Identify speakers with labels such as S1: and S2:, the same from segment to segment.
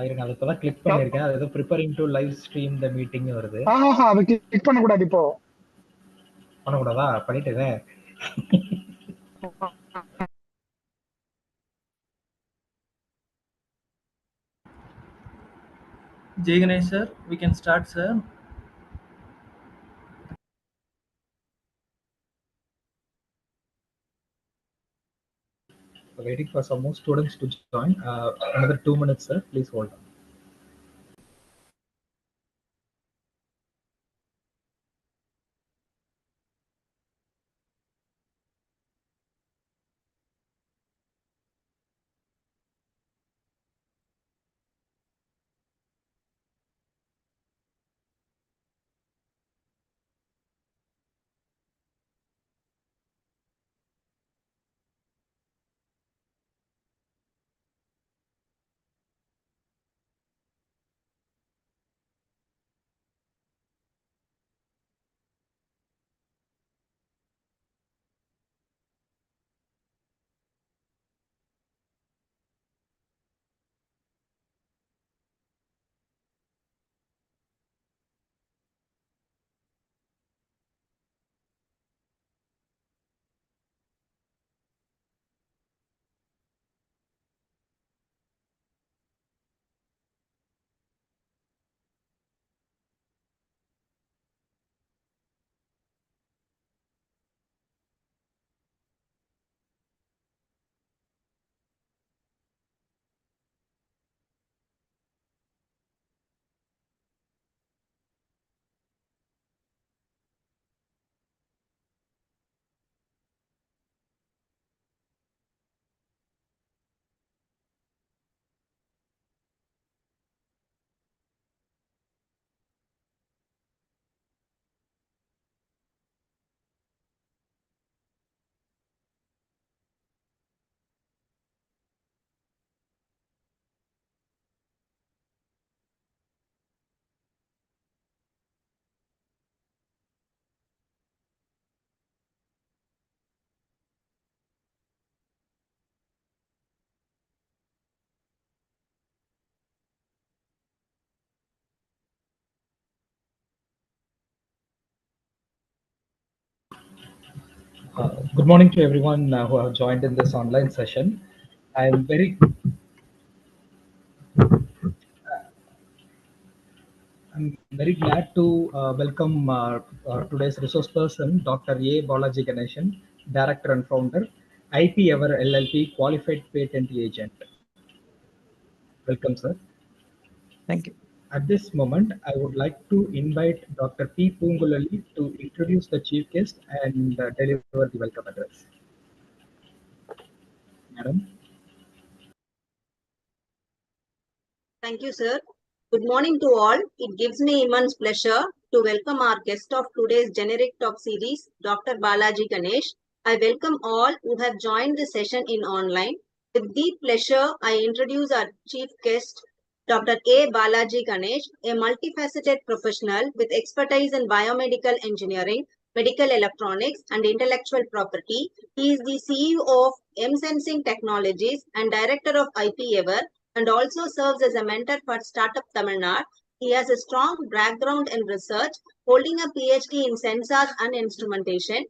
S1: இருங்க, அது இப்பதான் கிளிக் பண்ணிருக்கேன். அது ஏதோ preparing to live stream the meeting வருது.
S2: அது கிளிக் பண்ணக்கூடாது. இப்போ
S1: பண்ணக்கூடாதா? பண்ணிட்டேனே.
S3: Jay Ganesh sir, we can start, sir.
S1: Waiting for some more students to join. Another 2 minutes, sir. Please hold on. Good morning to everyone who have joined in this online session. I'm very glad to welcome today's resource person, Dr. A. Balaji Ganesh, Director and Founder, EVER LLP Qualified Patent Agent. Welcome, sir.
S4: Thank you.
S1: At this moment, I would like to invite Dr. P. Pungulali to introduce the chief guest and deliver the welcome address. Madam.
S5: Thank you, sir. Good morning to all. It gives me immense pleasure to welcome our guest of today's generic talk series, Dr. Balaji Ganesh. I welcome all who have joined the session in online. With deep pleasure, I introduce our chief guest, Dr. A. Balaji Ganesh, a multifaceted professional with expertise in biomedical engineering, medical electronics, and intellectual property. He is the CEO of M Sensing Technologies and Director of EVER, and also serves as a mentor for Startup Tamil Nadu. He has a strong background in research, holding a PhD in sensors and instrumentation,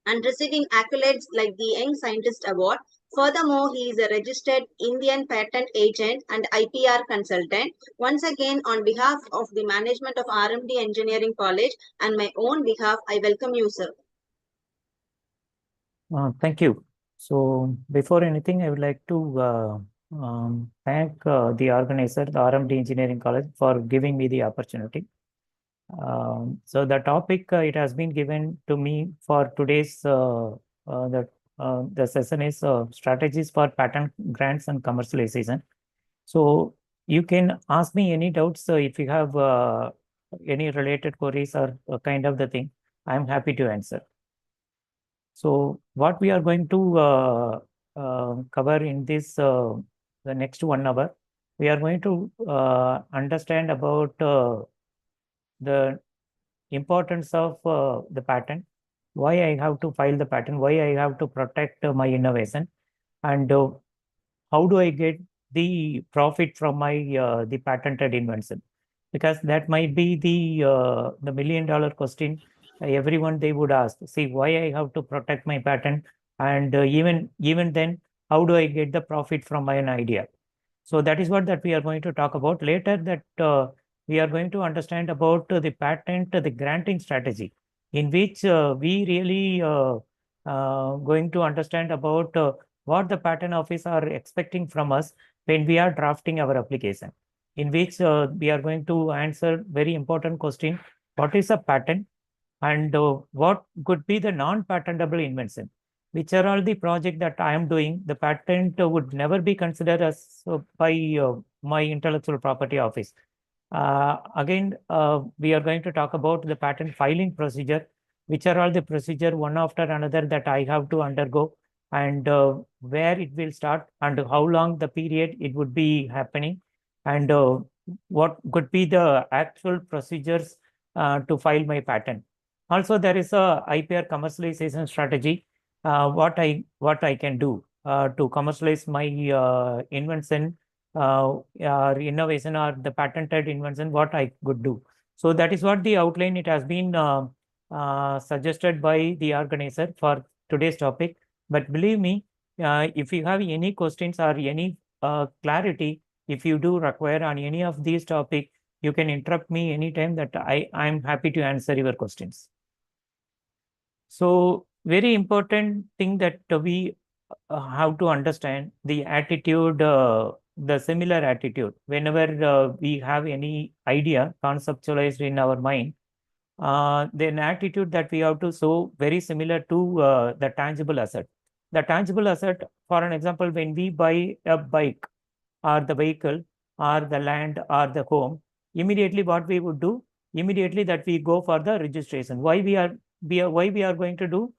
S5: and receiving accolades like the Young Scientist Award. Furthermore, he is a registered Indian patent agent and IPR consultant. Once again, on behalf of the management of R.M.D. Engineering College and my own behalf, I welcome you, sir.
S4: Thank you. So before anything, I would like to thank the organizer, the R.M.D. Engineering College, for giving me the opportunity. So the topic it has been given to me for today's the session is strategies for patent grants and commercialization. So you can ask me any doubts if you have any related queries or kind of the thing. I'm happy to answer. So what we are going to cover in this the next 1 hour, we are going to understand about the importance of the patent, why I have to file the patent, why I have to protect my innovation, and how do I get the profit from my the patented invention? Because that might be the million-dollar question. Everyone they would ask, see, why I have to protect my patent, and even then, how do I get the profit from my own idea? So that is what that we are going to talk about later. That we are going to understand about the patent, the granting strategy, in which we really going to understand about what the patent office are expecting from us when we are drafting our application, in which we are going to answer very important question: what is a patent, and what could be the non-patentable invention? Which are all the project that I am doing, the patent would never be considered as by my intellectual property office. Again, we are going to talk about the patent filing procedure, which are all the procedure one after another that I have to undergo, and where it will start, and how long the period it would be happening, and what could be the actual procedures to file my patent. Also, there is a IPR commercialization strategy. What I can do to commercialize my invention, or innovation, or the patented invention, what I could do. So that is what the outline it has been suggested by the organizer for today's topic. But believe me, if you have any questions or any clarity, if you do require on any of these topics, you can interrupt me anytime. That I'm happy to answer your questions. So very important thing that we have to understand the attitude, the similar attitude. Whenever we have any idea conceptualized in our mind, then attitude that we have to show very similar to the tangible asset. The tangible asset, for an example, when we buy a bike or the vehicle or the land or the home, immediately what we would do, immediately that we go for the registration. Why we are going to do?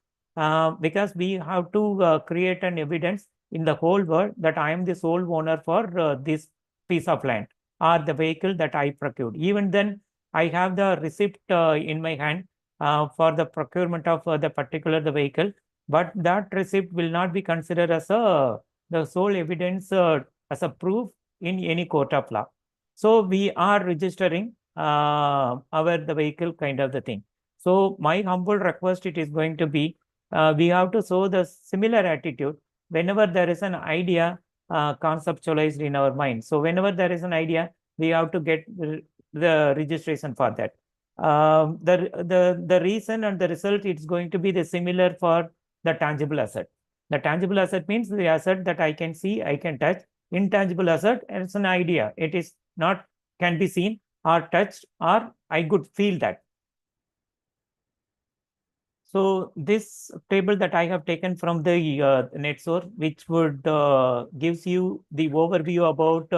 S4: Because we have to create an evidence in the whole world that I am the sole owner for this piece of land or the vehicle that I procured. Even then, I have the receipt in my hand for the procurement of the particular the vehicle, but that receipt will not be considered as the sole evidence as a proof in any court of law. So we are registering the vehicle kind of the thing. So my humble request, it is going to be, we have to show the similar attitude whenever there is an idea conceptualized in our mind. So whenever there is an idea, we have to get the registration for that. The reason and the result, it's going to be the similar for the tangible asset. The tangible asset means the asset that I can see, I can touch. Intangible asset, it's an idea. It is not can be seen or touched, or I could feel that. So this table that I have taken from the net source, which would gives you the overview about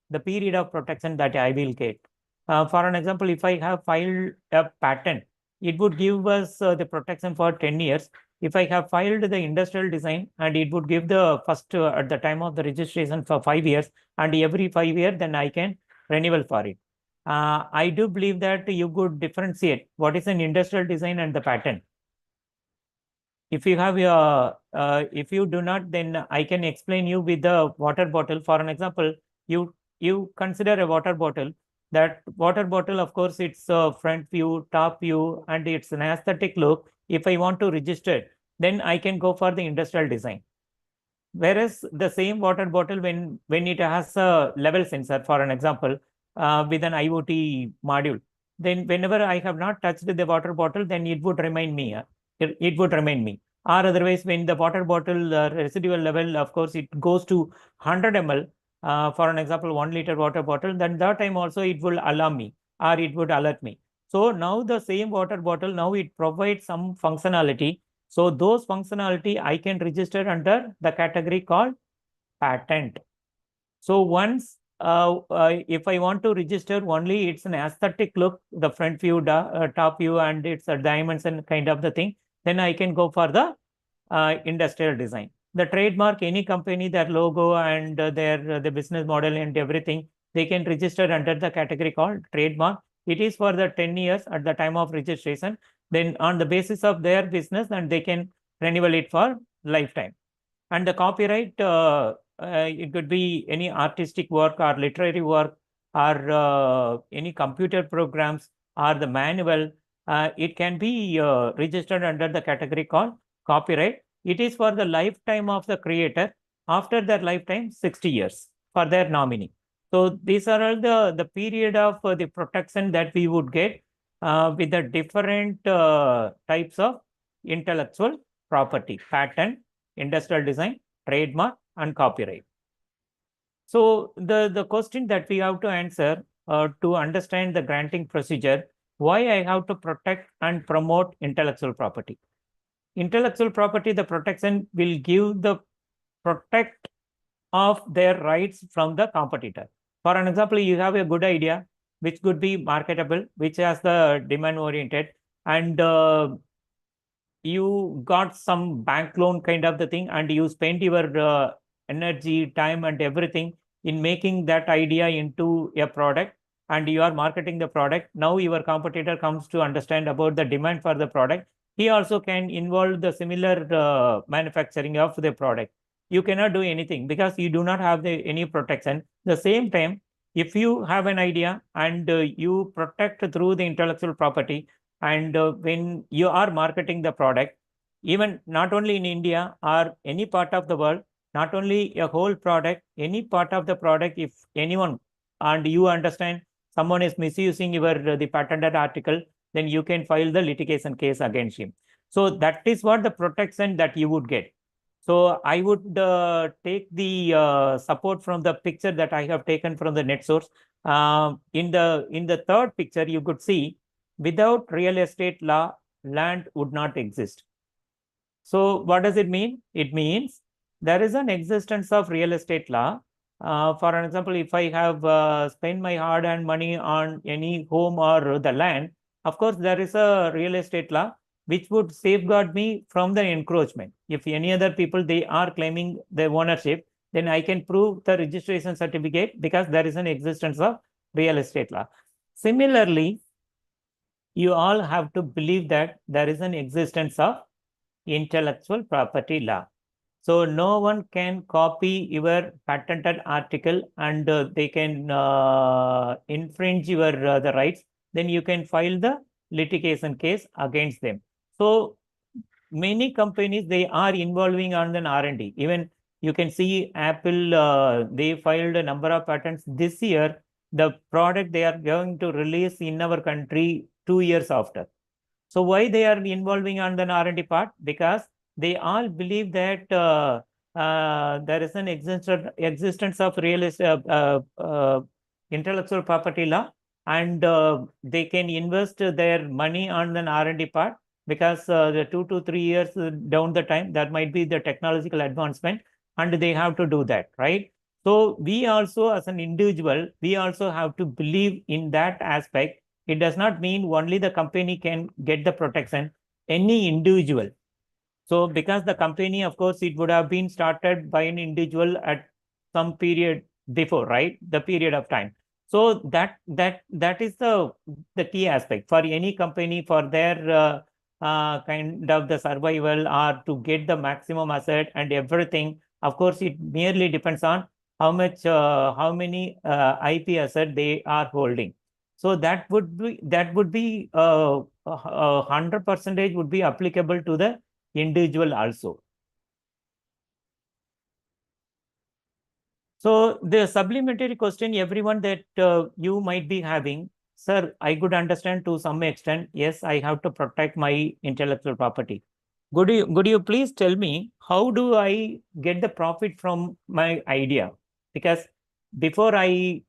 S4: the period of protection that I will get. For an example, if I have filed a patent, it would give us the protection for 10 years. If I have filed the industrial design, and it would give the first at the time of the registration for 5 years, and every 5 years, then I can renewal for it. I do believe that you could differentiate what is an industrial design and the patent. If you have if you do not, then I can explain you with the water bottle. For an example, you consider a water bottle. That water bottle, of course, it's a front view, top view, and it's an aesthetic look. If I want to register, then I can go for the industrial design. Whereas the same water bottle, when it has a level sensor, for an example, with an IoT module, then whenever I have not touched the water bottle, then it would remind me. It would remind me. Or otherwise, when the water bottle residual level, of course, it goes to 100 ml. For an example, 1 liter water bottle, then that time also it will alarm me, or it would alert me. So now the same water bottle, now it provides some functionality. So those functionality I can register under the category called patent. So once if I want to register only, it's an aesthetic look, the front view, top view, and it's a dimension kind of the thing, then I can go for the industrial design. The trademark, any company, their logo and their the business model and everything, they can register under the category called trademark. It is for the 10 years at the time of registration. Then on the basis of their business, and they can renewal it for lifetime. And the copyright, it could be any artistic work or literary work or any computer programs or the manual. It can be registered under the category called copyright. It is for the lifetime of the creator. After their lifetime, 60 years for their nominee. So these are all the period of the protection that we would get with the different types of intellectual property: patent, industrial design, trademark, and copyright. So the question that we have to answer to understand the granting procedure, why I have to protect and promote intellectual property. Intellectual property, the protection will give the protect of their rights from the competitor. For an example, you have a good idea which could be marketable, which has the demand oriented, and you got some bank loan kind of the thing, and you spend your energy, time, and everything in making that idea into a product, and you are marketing the product. Now your competitor comes to understand about the demand for the product. He also can involve the similar manufacturing of the product. You cannot do anything because you do not have any protection. The same time, if you have an idea and you protect through the intellectual property, and when you are marketing the product, even not only in India or any part of the world, not only a whole product, any part of the product, if anyone and you understand someone is misusing your the patented article, then you can file the litigation case against him. So that is what the protection that you would get. So I would take the support from the picture that I have taken from the net source. In the third picture, you could see, without real estate law, land would not exist. So what does it mean? It means there is an existence of real estate law. For an example, if I have spent my hard-earned money on any home or the land, of course, there is a real estate law which would safeguard me from the encroachment. If any other people, they are claiming the ownership, then I can prove the registration certificate because there is an existence of real estate law. Similarly, you all have to believe that there is an existence of intellectual property law. So no one can copy your patented article and they can infringe your the rights. Then you can file the litigation case against them. So many companies, they are involving on an R&D. Even you can see Apple, they filed a number of patents this year. The product they are going to release in our country 2 years after. So why they are involving on the R&D part? Because they all believe that there is an existence of real intellectual property law, and they can invest their money on an R&D part because the 2 to 3 years down the time, that might be the technological advancement, and they have to do that, right? So we also, as an individual, we also have to believe in that aspect. It does not mean only the company can get the protection, any individual. So because the company, of course, it would have been started by an individual at some period before, right? The period of time. So that is the key aspect for any company, for their kind of the survival or to get the maximum asset and everything. Of course, it merely depends on how much, how many IP asset they are holding. So that would be 100% would be applicable to the individual also. So the supplementary question, everyone that you might be having, sir, I could understand to some extent, yes, I have to protect my intellectual property. Could you please tell me, how do I get the profit from my idea? Because before I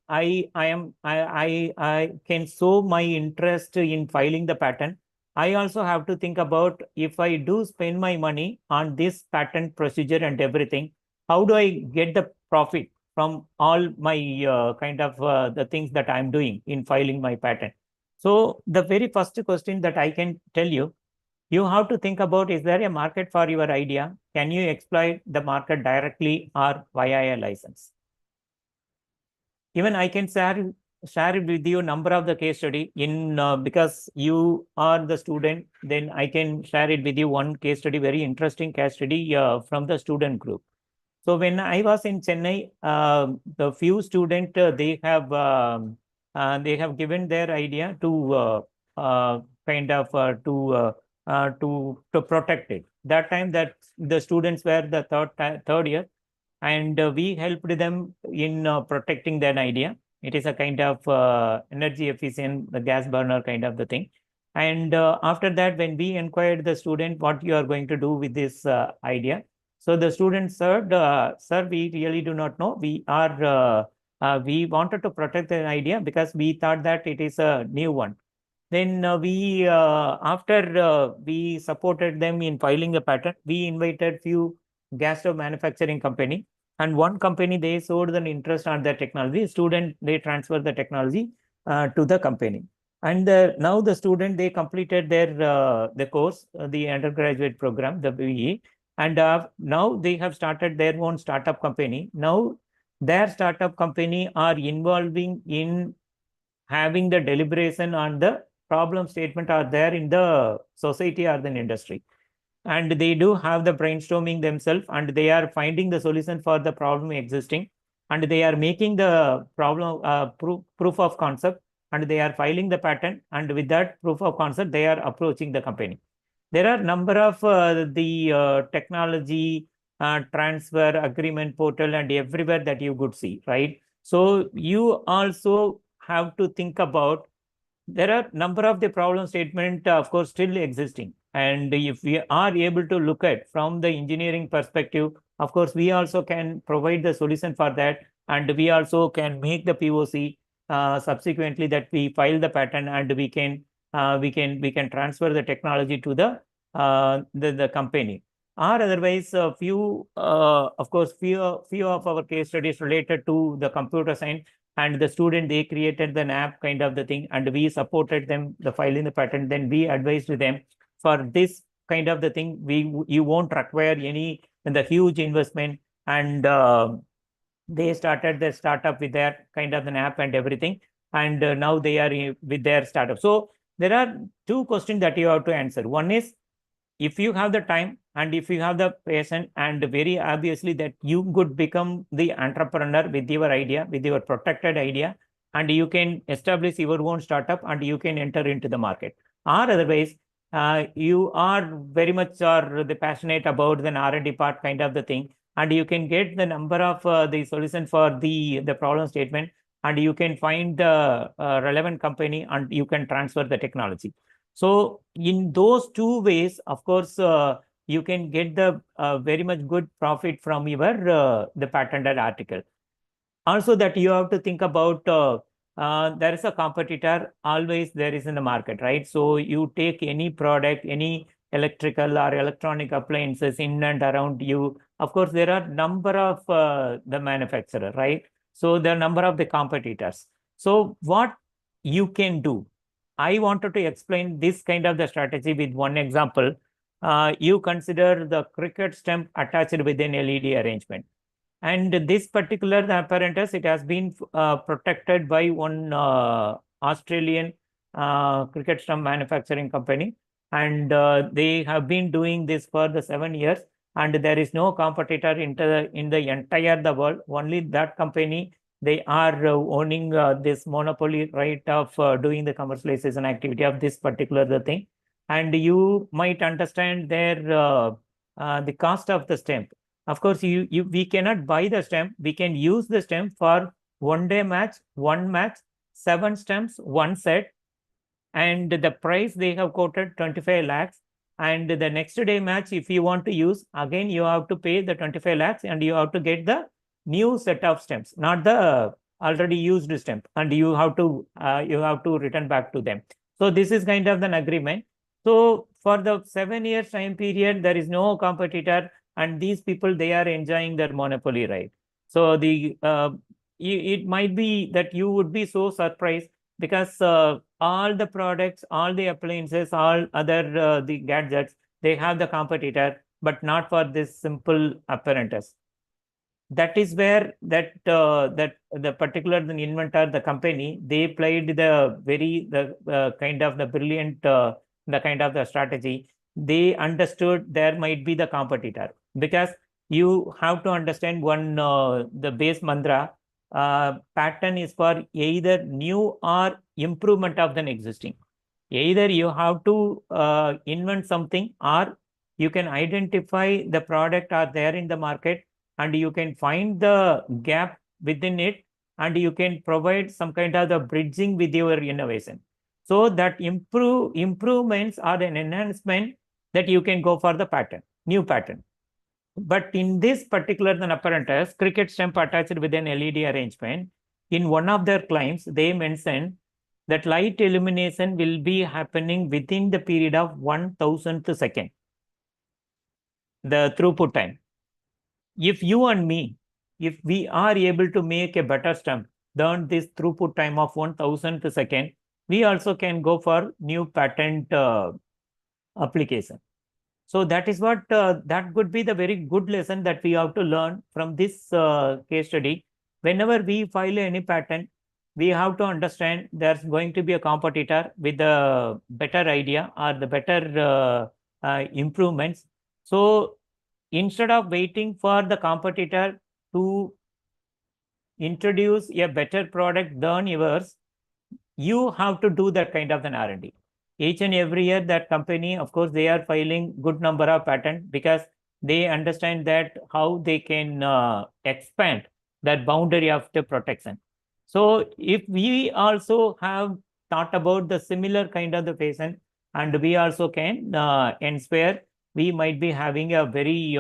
S4: can show my interest in filing the patent, I also have to think about, if I do spend my money on this patent procedure and everything, how do I get the profit from all my kind of the things that I'm doing in filing my patent? So the very first question that I can tell you, you have to think about, is there a market for your idea? Can you exploit the market directly or via a license? Even I can share it with you number of the case study in because you are the student, then I can share it with you one case study, very interesting case study from the student group. So when I was in Chennai, the few students they have given their idea to kind of to protect it. That time that the students were the third year, and we helped them in protecting that idea. It is a kind of energy efficient, the gas burner kind of the thing. And after that, when we inquired the student what you are going to do with this idea, so the student said, sir, we really do not know. We wanted to protect the idea because we thought that it is a new one. Then after we supported them in filing the patent, we invited few gas stove manufacturing company, and one company they showed an interest on their technology. Student they transfer the technology to the company, and now the student they completed their the course, the undergraduate program, the BE, and now they have started their own startup company. Now their startup company are involving in having the deliberation on the problem statement are there in the society or the industry, and they do have the brainstorming themselves, and they are finding the solution for the problem existing, and they are making the problem proof of concept, and they are filing the patent, and with that proof of concept they are approaching the company. There are number of the technology transfer agreement portal and everywhere that you could see, right? So you also have to think about, there are number of the problem statement, of course, still existing. And if we are able to look at from the engineering perspective, of course, we also can provide the solution for that. And we also can make the POC subsequently that we file the patent, and we can transfer the technology to the company. Or otherwise, of course, few of our case studies related to the computer science, and the student they created the app kind of the thing, and we supported them the filing the patent. Then we advised them for this kind of the thing, you won't require any the huge investment, and they started the startup with their kind of an app and everything, and now they are with their startup. So there are two questions that you have to answer. One is, if you have the time and if you have the patience, and very obviously that you could become the entrepreneur with your idea, with your protected idea, and you can establish your own startup and you can enter into the market. Or otherwise, you are very much are the passionate about the R&D part kind of the thing, and you can get the number of the solution for the problem statement, and you can find the relevant company and you can transfer the technology. So in those two ways, of course, you can get the very much good profit from your the patented article. Also, that you have to think about, there is a competitor always there is in the market, right? So you take any product, any electrical or electronic appliances in and around you. Of course, there are number of the manufacturer, right? So there are number of the competitors. So what you can do, I wanted to explain this kind of the strategy with one example. You consider the cricket stump attached with an LED arrangement. And this particular apparatus, it has been protected by one Australian cricket stump manufacturing company. And they have been doing this for the 7 years. And there is no competitor in the entire the world. Only that company, they are owning this monopoly right of doing the commercialization activity of this particular the thing. And you might understand their the cost of the stamp. Of course, we cannot buy the stamp. We can use the stamp for one-day match, 7 stamps, 1 set, and the price they have quoted 25 lakhs. And the next day match, if you want to use, again you have to pay the 25 lakhs, and you have to get the new set of stamps, not the already used stamp, and you have to return back to them. So this is kind of an agreement. So for the 7 years time period, there is no competitor, and these people, they are enjoying their monopoly, right? So it might be that you would be so surprised, because all the products, all the appliances, all other the gadgets, they have the competitor, but not for this simple apparatus. That is where that the particular the inventor, the company, they played the kind of the brilliant the kind of the strategy. They understood there might be the competitor, because you have to understand one, the base mantra. Pattern is for either new or improvement of the existing. Either you have to invent something, or you can identify the product are there in the market and you can find the gap within it, and you can provide some kind of the bridging with your innovation. So that improvements are an enhancement that you can go for the pattern, new pattern. But in this particular apparatus, cricket stump attached with an LED arrangement, in one of their claims, they mentioned that light illumination will be happening within the period of 1,000th second, the throughput time. If you and me, if we are able to make a better stump than this throughput time of 1,000th second, we also can go for new patent application. So that is what, that could be the very good lesson that we have to learn from this case study. Whenever we file any patent, we have to understand there's going to be a competitor with a better idea or the better improvements. So instead of waiting for the competitor to introduce a better product than yours, you have to do that kind of an R&D. Each and every year, that company, of course, they are filing good number of patents because they understand that how they can expand that boundary of the protection. So if we also have thought about the similar kind of the patient, and we also can inspire, we might be having a very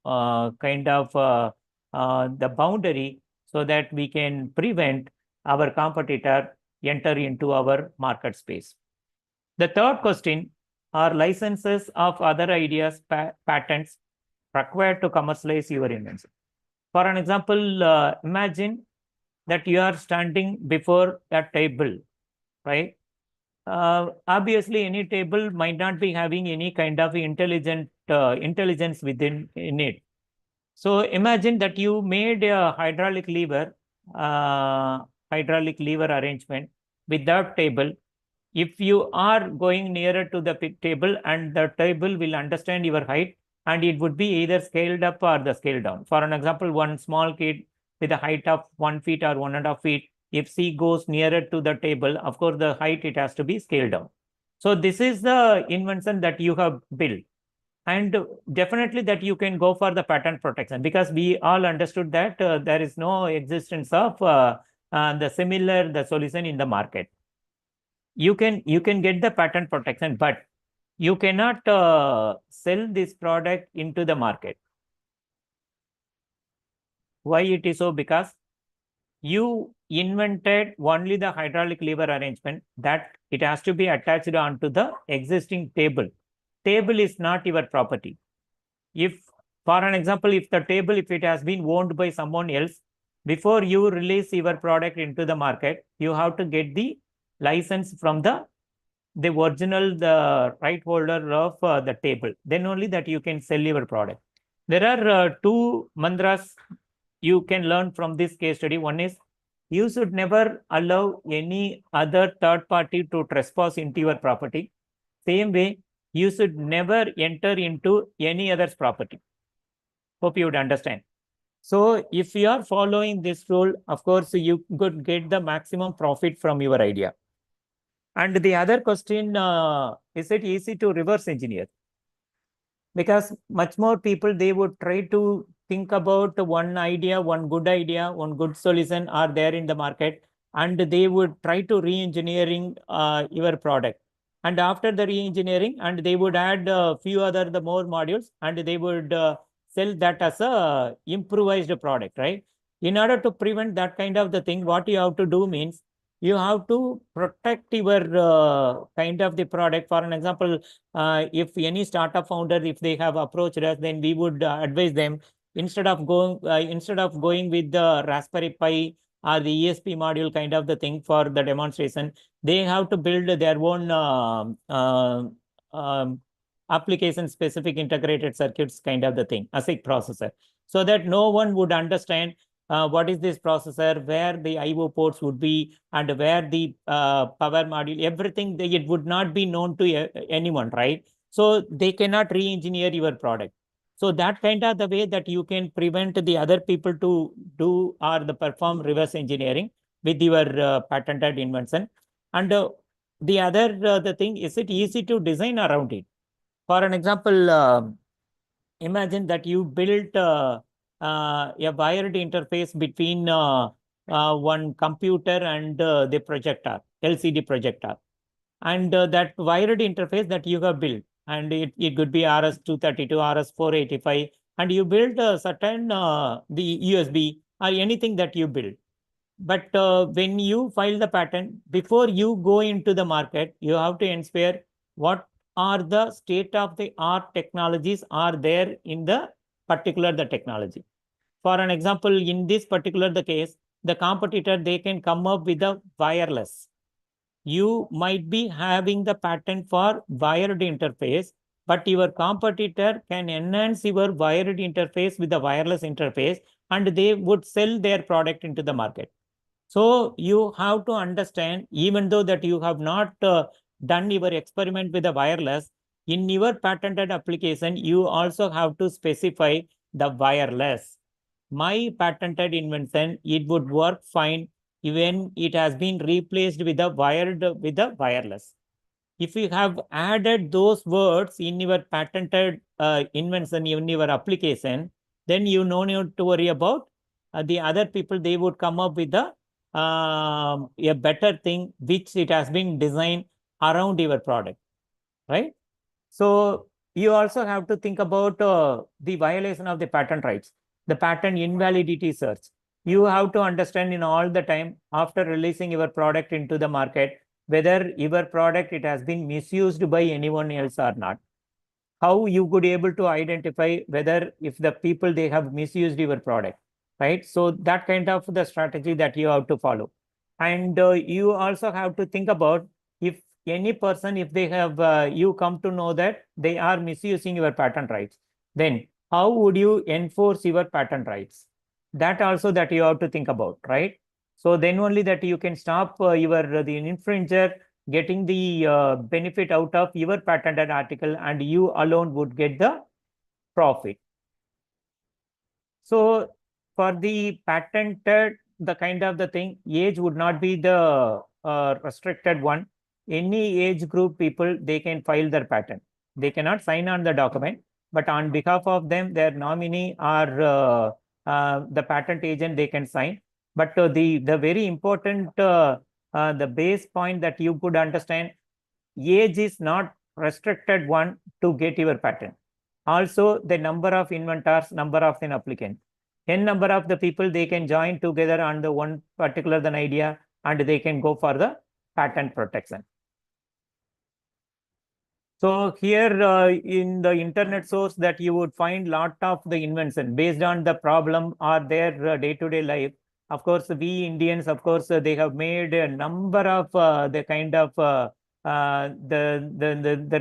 S4: kind of the boundary so that we can prevent our competitor enter into our market space. The third question, are licenses of other ideas, patents required to commercialize your invention? For an example, imagine that you are standing before a table, right? Obviously, any table might not be having any kind of intelligence within in it. So imagine that you made a hydraulic lever arrangement with that table. If you are going nearer to the table, and the table will understand your height, and it would be either scaled up or the scaled down. For an example, one small kid with a height of 1 feet or 1.5 feet, if she goes nearer to the table, of course, the height, it has to be scaled down. So this is the invention that you have built. And definitely that you can go for the patent protection, because we all understood that there is no existence of the similar solution in the market. You can get the patent protection, but you cannot sell this product into the market. Why it is so? Because you invented only the hydraulic lever arrangement, that it has to be attached onto the existing table. Table is not your property. If, for an example, if the table, if it has been owned by someone else, before you release your product into the market, you have to get the license from the original, the right holder of the table. Then only that you can sell your product. There are two mantras you can learn from this case study. One is, you should never allow any other third party to trespass into your property. Same way, you should never enter into any other's property. Hope you would understand. So if you are following this rule, of course, you could get the maximum profit from your idea. And the other question, is it easy to reverse engineer? Because much more people, they would try to think about one idea, one good solution are there in the market, and they would try to re-engineering your product. And after the re-engineering, and they would add a few other more modules, and they would sell that as a improvised product, right? In order to prevent that kind of the thing, what you have to do means, you have to protect your kind of the product. For an example, if any startup founder, if they have approached us, then we would advise them, instead of going with the Raspberry Pi or the ESP module kind of the thing for the demonstration, they have to build their own application specific integrated circuits kind of the thing, ASIC processor, so that no one would understand what is this processor, where the IO ports would be, and where the power module, everything, it would not be known to anyone, right? So they cannot re-engineer your product. So that kind of the way that you can prevent the other people to do or the perform reverse engineering with your patented invention. And the other the thing, is it easy to design around it? For an example, imagine that you built a wired interface between one computer and the projector, LCD projector. And that wired interface that you have built, and it could be RS-232, RS-485, and you build a certain the USB or anything that you build. But when you file the patent, before you go into the market, you have to inspire what are the state-of-the-art technologies are there in the particular the technology. For an example, in this particular the case, the competitor, they can come up with a wireless. You might be having the patent for wired interface, but your competitor can enhance your wired interface with the wireless interface, and they would sell their product into the market. So you have to understand, even though that you have not done your experiment with the wireless, in your patented application, you also have to specify the wireless. My patented invention, it would work fine even it has been replaced with the wired with the wireless. If you have added those words in your patented invention in your application, then you no need to worry about the other people. They would come up with a better thing which it has been designed around your product, right? So you also have to think about the violation of the patent rights, the patent invalidity search. You have to understand in all the time after releasing your product into the market, whether your product it has been misused by anyone else or not. How you could able to identify whether if the people they have misused your product, right? So that kind of the strategy that you have to follow. And you also have to think about if any person, if they have you come to know that they are misusing your patent rights, then how would you enforce your patent rights? That also that you have to think about, right? So then only that you can stop your the infringer getting the benefit out of your patented article, and you alone would get the profit. So for the patented, the kind of the thing, age would not be the restricted one. Any age group people, they can file their patent. They cannot sign on the document, but on behalf of them, their nominee or the patent agent, they can sign. But the very important, the base point that you could understand, age is not restricted one to get your patent. Also, the number of inventors, number of an applicant. N number of the people, they can join together on the one particular the idea, and they can go for the patent protection. So here in the internet source that you would find lot of the invention based on the problem or their day-to-day life. Of course, we Indians, of course, they have made a number of the kind of the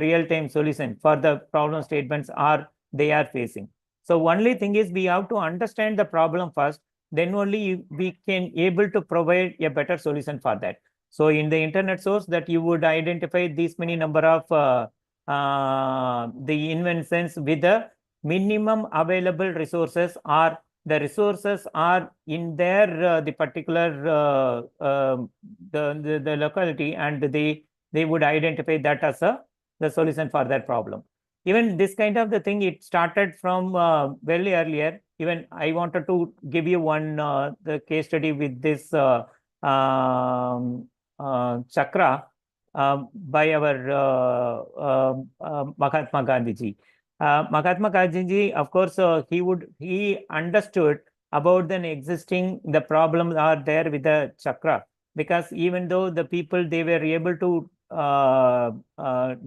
S4: real-time solution for the problem statements are they are facing. So only thing is we have to understand the problem first, then only we can able to provide a better solution for that. So in the internet source that you would identify these many number of the inventions with the minimum available resources, or the resources are in their the particular the locality, and they would identify that as the solution for that problem. Even this kind of the thing, it started from very earlier. Even I wanted to give you one the case study with this chakra by our Mahatma Gandhi ji. Mahatma Gandhi ji, of course, he understood about the existing the problems are there with the chakra, because even though the people they were able to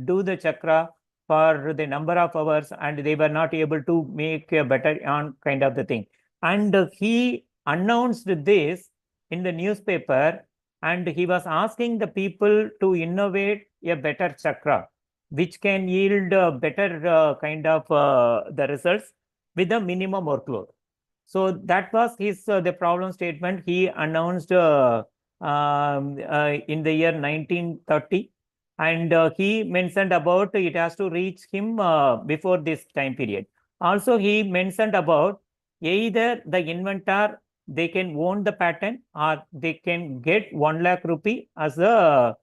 S4: do the chakra for the number of hours, and they were not able to make a better on kind of the thing, and he announced this in the newspaper, and he was asking the people to innovate a better chakra which can yield better kind of the results with the minimum workload. So that was his the problem statement he announced in the year 1930, and he mentioned about it has to reach him before this time period. Also, he mentioned about either the inventor, they can own the patent or they can get 1 lakh rupee as a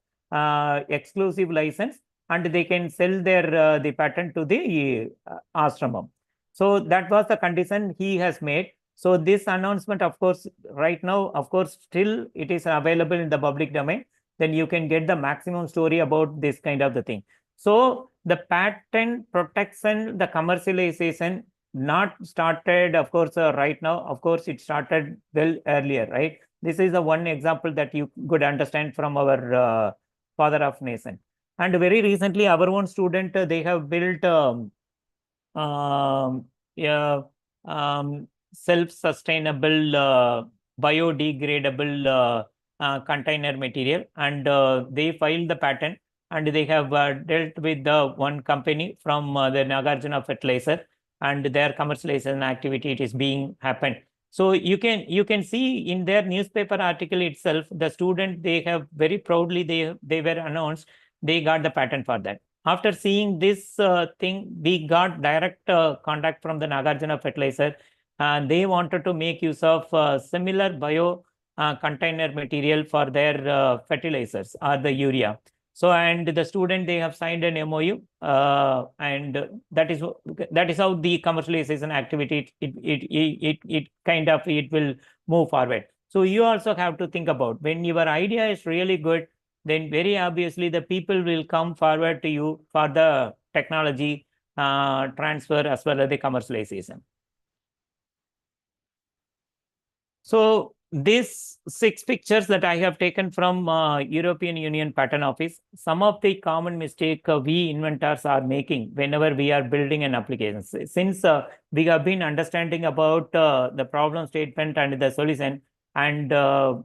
S4: exclusive license, and they can sell their the patent to the ashramam. So that was the condition he has made. So this announcement, of course, right now, of course, still it is available in the public domain. Then you can get the maximum story about this kind of the thing. So the patent protection, the commercialization, not started, of course, right now. Of course, it started well earlier, right? This is the one example that you could understand from our father of nation. And very recently, our own student, they have built yeah, self-sustainable, biodegradable container material, and they filed the patent, and they have dealt with the one company from the Nagarjuna fertilizer, and their commercialization activity it is being happened. So you can see in their newspaper article itself, the student, they have very proudly, they were announced, they got the patent for that. After seeing this thing, we got direct contact from the Nagarjuna fertilizer, and they wanted to make use of similar bio container material for their fertilizers or the urea. So, and the student, they have signed an MOU, and that is how the commercialization activity it kind of it will move forward. So you also have to think about, when your idea is really good, then very obviously the people will come forward to you for the technology transfer as well as the commercialization. So these 6 pictures that I have taken from European Union Patent Office, some of the common mistake we inventors are making whenever we are building an application. Since we have been understanding about the problem statement and the solution, and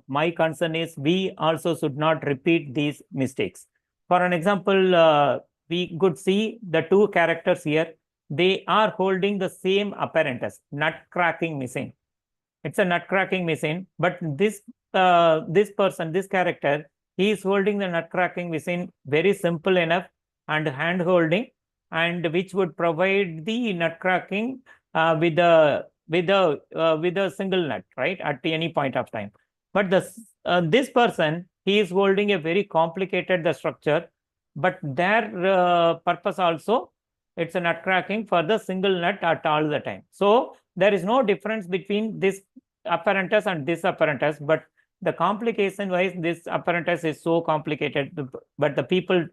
S4: my concern is we also should not repeat these mistakes. For an example, we could see the 2 characters here. They are holding the same apparatus, nut cracking machine. It's a nut cracking machine, but this person, this character, he is holding the nut cracking machine very simple enough and hand holding, and which would provide the nut cracking with a single nut, right, at any point of time. But this person, he is holding a very complicated the structure, but their purpose also, it's a nut cracking for the single nut at all the time. So there is no difference between this apparatus and this apparatus, but the complication wise, this apparatus is so complicated, but the people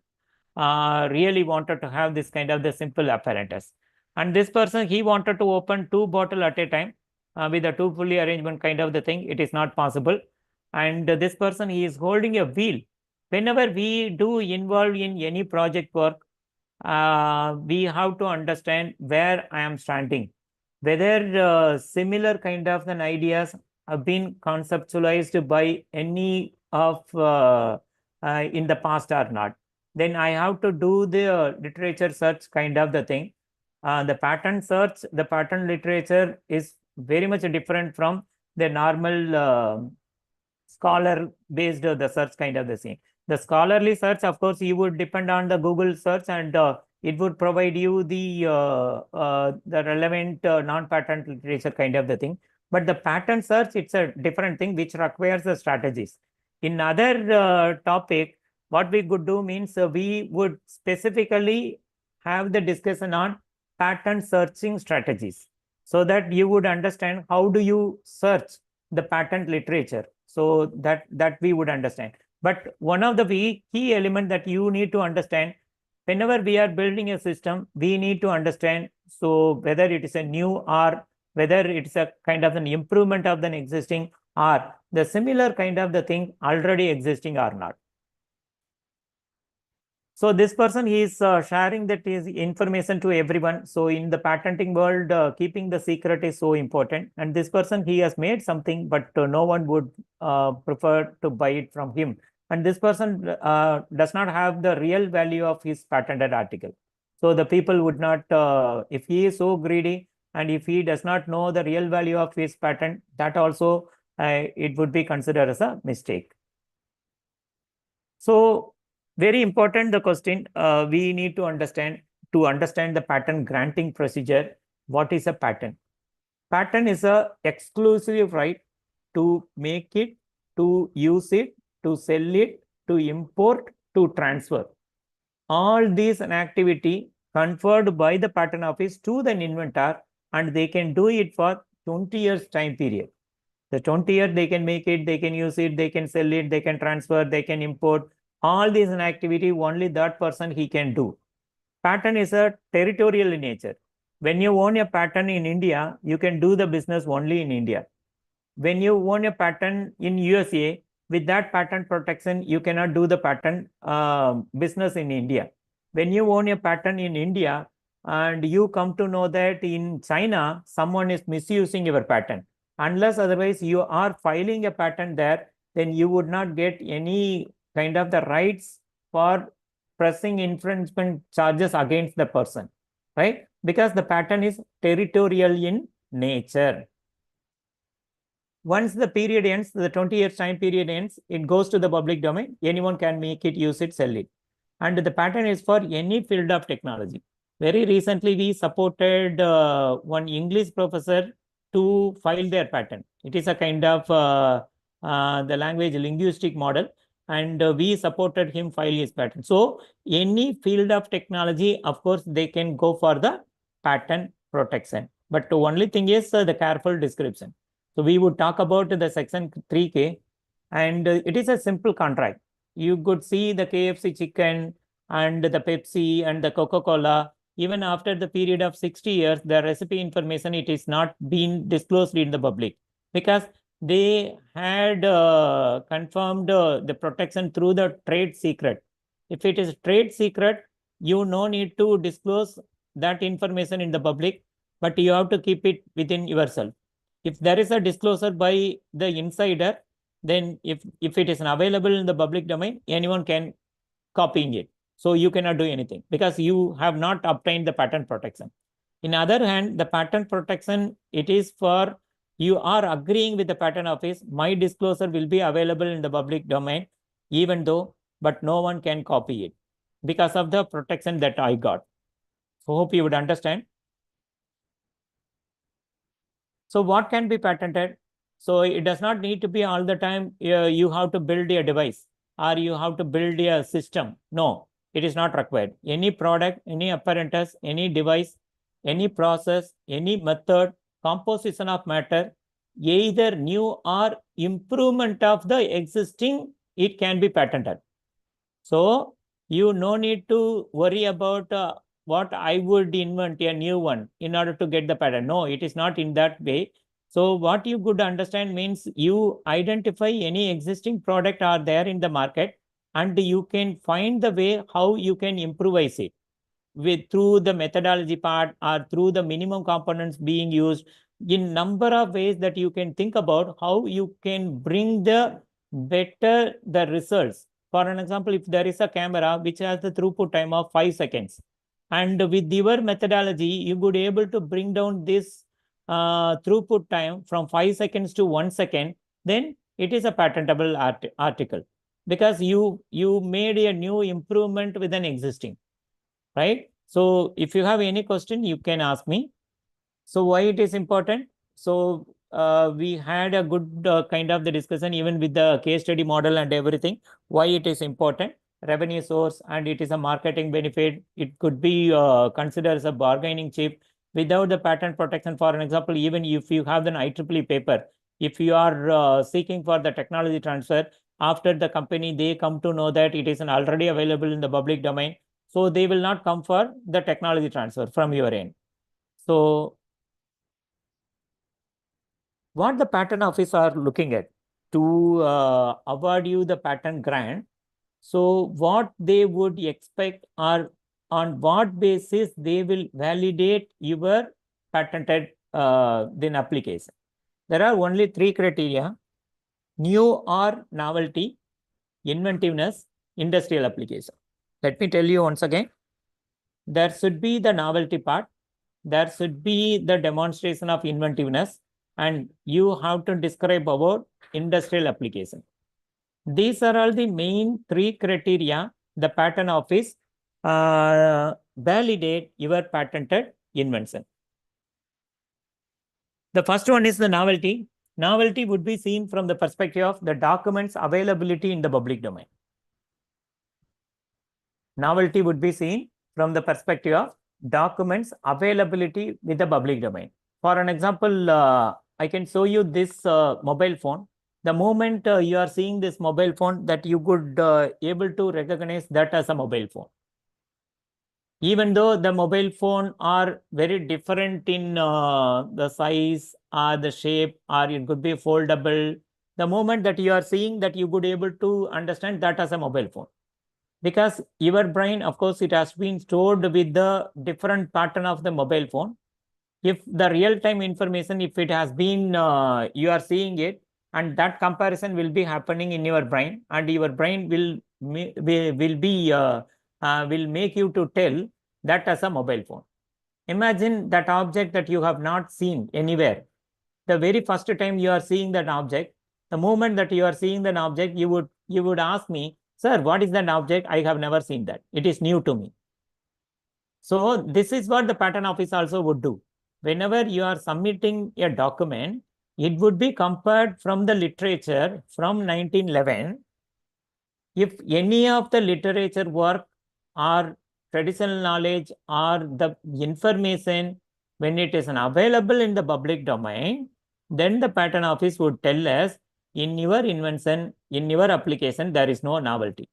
S4: really wanted to have this kind of the simple apparatus. And this person, he wanted to open 2 bottles at a time with a 2 fully arrangement kind of the thing. It is not possible. And this person, he is holding a wheel. Whenever we do involve in any project work, we have to understand where I am standing, whether similar kind of an ideas have been conceptualized by any of in the past or not. Then I have to do the literature search kind of the thing. The patent search, the patent literature is very much different from the normal scholar based the search kind of the thing. The scholarly search, of course, you would depend on the Google search, and it would provide you the relevant non-patent literature kind of the thing. But the patent search, it's a different thing which requires the strategies. In other topic, what we could do means we would specifically have the discussion on patent searching strategies, so that you would understand how do you search the patent literature, so that we would understand. But one of the key element that you need to understand, whenever we are building a system, we need to understand, so whether it is a new or whether it's a kind of an improvement of an existing, or the similar kind of the thing already existing or not. So this person, he is sharing that is information to everyone. So in the patenting world, keeping the secret is so important. And this person, he has made something, but no one would prefer to buy it from him. And this person does not have the real value of his patented article. So the people would not, if he is so greedy, and if he does not know the real value of his patent, that also it would be considered as a mistake. So very important the question we need to understand the patent granting procedure. What is a patent? Patent is a exclusive right to make it, to use it, to sell it, to import, to transfer. All these an activity conferred by the patent office to the inventor, and they can do it for 20 years time period. The 20 years they can make it, they can use it, they can sell it, they can transfer, they can import. All these an activity only that person he can do. Patent is a territorial in nature. When you own a patent in India, you can do the business only in India. When you own a patent in USA, with that patent protection, you cannot do the patent business in India. When you own a patent in India and you come to know that in China, someone is misusing your patent, unless otherwise you are filing a patent there, then you would not get any kind of the rights for pressing infringement charges against the person, right? Because the patent is territorial in nature. Once the period ends, the 20 years time period ends, it goes to the public domain. Anyone can make it, use it, sell it. And the patent is for any field of technology. Very recently, we supported one English professor to file their patent. It is a kind of the language linguistic model, and we supported him file his patent. So any field of technology, of course, they can go for the patent protection. But the only thing is the careful description. So we would talk about the section 3K, and it is a simple contract. You could see the KFC chicken and the Pepsi and the Coca-Cola. Even after the period of 60 years, the recipe information, it is not been disclosed in the public because they had confirmed the protection through the trade secret. If it is trade secret, you no need to disclose that information in the public, but you have to keep it within yourself. If there is a disclosure by the insider, then if it is available in the public domain, anyone can copying it. So you cannot do anything because you have not obtained the patent protection. In other hand, the patent protection, it is for you are agreeing with the patent office, my disclosure will be available in the public domain, even though, but no one can copy it because of the protection that I got. So hope you would understand. So what can be patented? So it does not need to be all the time you have to build a device or you have to build a system. No, it is not required. Any product, any apparatus, any device, any process, any method, composition of matter, either new or improvement of the existing, it can be patented. So you no need to worry about what I would invent a new one in order to get the patent. No, it is not in that way. So what you could understand means you identify any existing product are there in the market and you can find the way how you can improvise it through the methodology part or through the minimum components being used in number of ways that you can think about how you can bring the better the results. For an example, if there is a camera which has the throughput time of 5 seconds, and with your methodology, you would be able to bring down this throughput time from 5 seconds to 1 second, then it is a patentable article because you made a new improvement with an existing, right? So if you have any question, you can ask me. So why it is important? So we had a good kind of the discussion even with the case study model and everything, why it is important. Revenue source and it is a marketing benefit. It could be considered as a bargaining chip. Without the patent protection, for an example, even if you have the IEEE paper, if you are seeking for the technology transfer, after the company, they come to know that it is already available in the public domain. So they will not come for the technology transfer from your end. So what the patent office are looking at to award you the patent grant. So what they would expect or on what basis they will validate your patented then application. There are only 3 criteria: new or novelty, inventiveness, industrial application. Let me tell you once again. There should be the novelty part. There should be the demonstration of inventiveness, and you have to describe about industrial application. These are all the main 3 criteria the patent office validate your patented invention. The first one is the novelty. Novelty would be seen from the perspective of the documents availability in the public domain. Novelty would be seen from the perspective of documents availability with the public domain. For an example, I can show you this mobile phone. The moment you are seeing this mobile phone, that you could able to recognize that as a mobile phone. Even though the mobile phone are very different in the size or the shape, or it could be foldable, the moment that you are seeing that, you could able to understand that as a mobile phone. Because your brain, of course, it has been stored with the different pattern of the mobile phone. If the real-time information, if it has been, you are seeing it, and that comparison will be happening in your brain, and your brain will make you to tell that as a mobile phone. Imagine that object that you have not seen anywhere. The very first time you are seeing that object, the moment that you are seeing that object, you would ask me, sir, what is that object? I have never seen that. It is new to me. So this is what the patent office also would do. Whenever you are submitting a document, it would be compared from the literature from 1911. If any of the literature work or traditional knowledge or the information, when it is available in the public domain, then the patent office would tell us, in your invention, in your application, there is no novelty.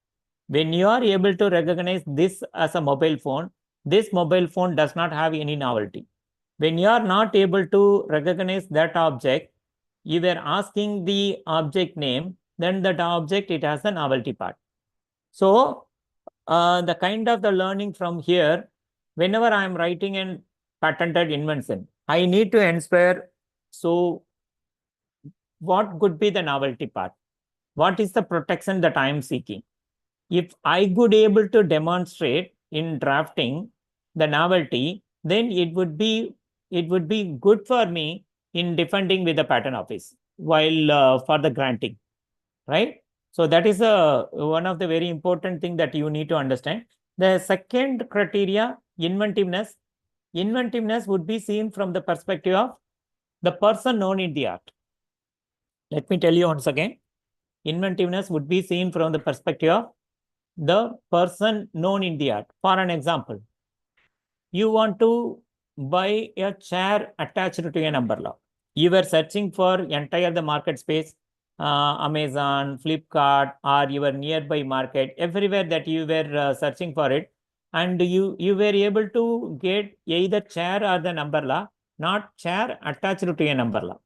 S4: When you are able to recognize this as a mobile phone, this mobile phone does not have any novelty. When you are not able to recognize that object, you were asking the object name, then that object, it has a novelty part. So the kind of the learning from here, whenever I am writing a patented invention, I need to inspire. So what could be the novelty part? What is the protection that I am seeking? If I could able to demonstrate in drafting the novelty, then it would be good for me in defending with the patent office while for the granting, right? So that is one of the very important thing that you need to understand. The second criteria, inventiveness. Inventiveness would be seen from the perspective of the person known in the art. Let me tell you once again. Inventiveness would be seen from the perspective of the person known in the art. For an example, you want to buy a chair attached to an umbrella. You were searching for entire the market space, Amazon, Flipkart, or your nearby market, everywhere that you were searching for it, and you were able to get either chair or the umbrella, not chair attached to an umbrella.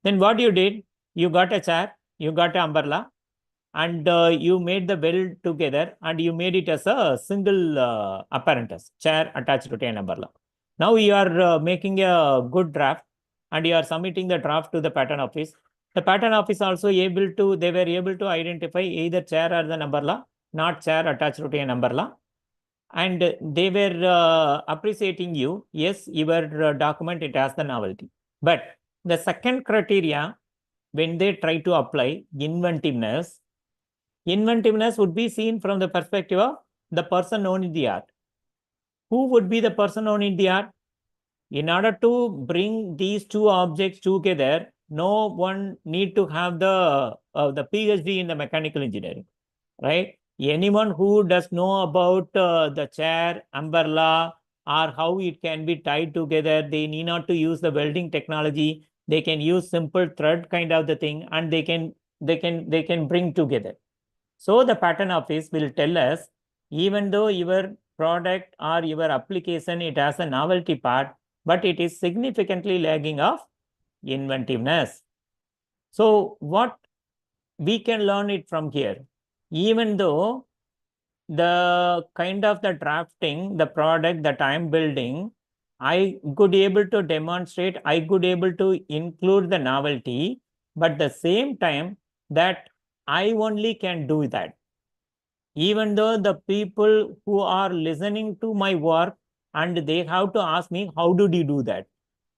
S4: Then what you did? You got a chair, you got an umbrella, and you made the weld together, and you made it as a single apparatus, chair attached to an umbrella. Now you are making a good draft, and you are submitting the draft to the patent office. The patent office also they were able to identify either chair or the umbrella, not chair attached to an umbrella. And they were appreciating you. Yes, your document, it has the novelty. But the second criteria, when they try to apply inventiveness, inventiveness would be seen from the perspective of the person known in the art. Who would be the person known in the art? In order to bring these two objects together, no one need to have the PhD in the mechanical engineering, right? Anyone who does know about the chair, umbrella, or how it can be tied together, they need not to use the welding technology. They can use simple thread kind of the thing, and they can bring together. So the patent office will tell us, even though your product or your application, it has a novelty part, but it is significantly lagging of inventiveness. So what we can learn it from here, even though the kind of the drafting, the product that I am building, I could able to demonstrate, I could able to include the novelty, but the same time that I only can do that. Even though the people who are listening to my work, and they have to ask me, how did you do that?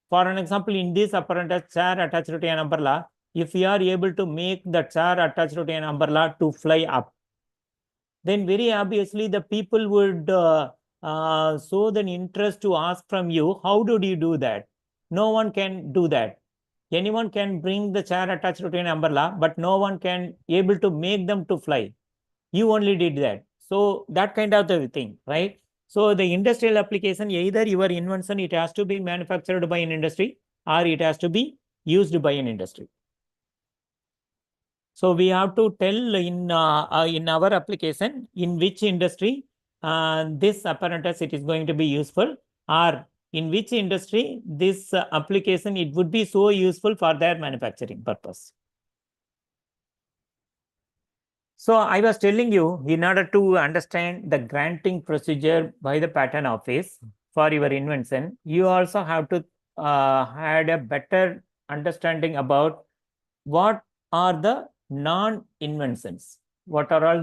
S4: For an example, in this apparatus, chair attached to an umbrella, if you are able to make the chair attached to an umbrella to fly up, then very obviously the people would show the interest to ask from you, how did you do that? no one can do that. Anyone can bring the chair attached to an umbrella, but no one can able to make them to fly. You only did that. So that kind of the thing, right? So the industrial application, either your invention, it has to be manufactured by an industry or it has to be used by an industry. So we have to tell in our application in which industry this apparatus it is going to be useful, or in which industry this application it would be so useful for their manufacturing purpose. So I was telling you, in order to understand the granting procedure by the patent office for your invention, you also have to had a better understanding about what are the non-inventions. What are all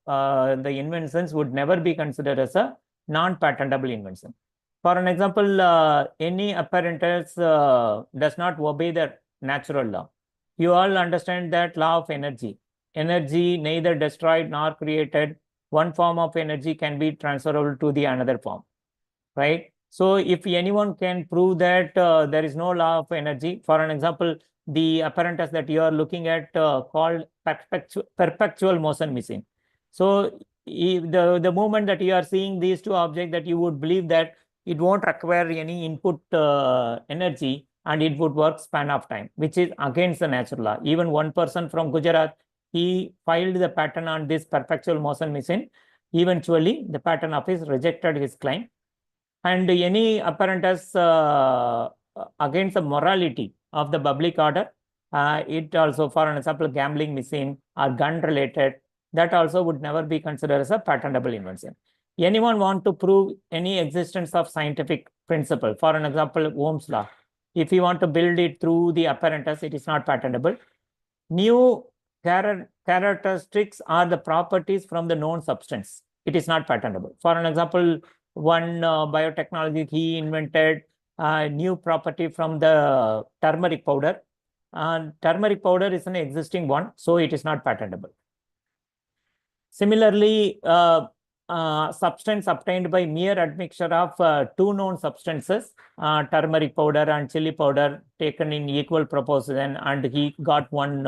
S4: the inventions would never be considered as a non-patentable invention. For an example, any apparatus does not obey the natural law. You all understand that law of energy. Energy neither destroyed nor created. One form of energy can be transferable to the another form, right? So if anyone can prove that there is no law of energy, for an example, the apparatus that you are looking at called perpetual motion machine. So if the moment that you are seeing these two objects, that you would believe that it won't require any input energy and it would work span of time, which is against the natural law. Even one person from Gujarat, he filed the patent on this perpetual motion machine. Eventually, the patent office rejected his claim. And any apparatus against the morality of the public order, it also, for an example, gambling machine or gun related, that also would never be considered as a patentable invention. Anyone want to prove any existence of scientific principle, for an example, Ohm's law, if you want to build it through the apparatus, it is not patentable. New characteristics are the properties from the known substance. It is not patentable. For an example, one biotechnology, he invented a new property from the turmeric powder. Turmeric powder is an existing one, so it is not patentable. Similarly, substance obtained by mere admixture of two known substances, turmeric powder and chili powder, taken in equal proportion, and he got one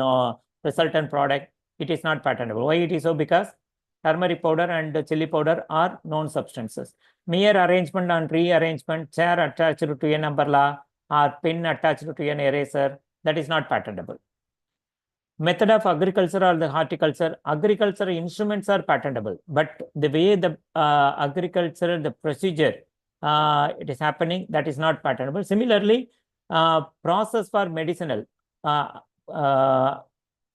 S4: resultant product, it is not patentable. Why it is so? Because turmeric powder and chili powder are known substances. Mere arrangement and rearrangement, chair attached to an umbrella or pin attached to an eraser, that is not patentable. Method of agriculture or the horticulture, agricultural instruments are patentable, but the way the agricultural, the procedure it is happening, that is not patentable. Similarly, process for medicinal,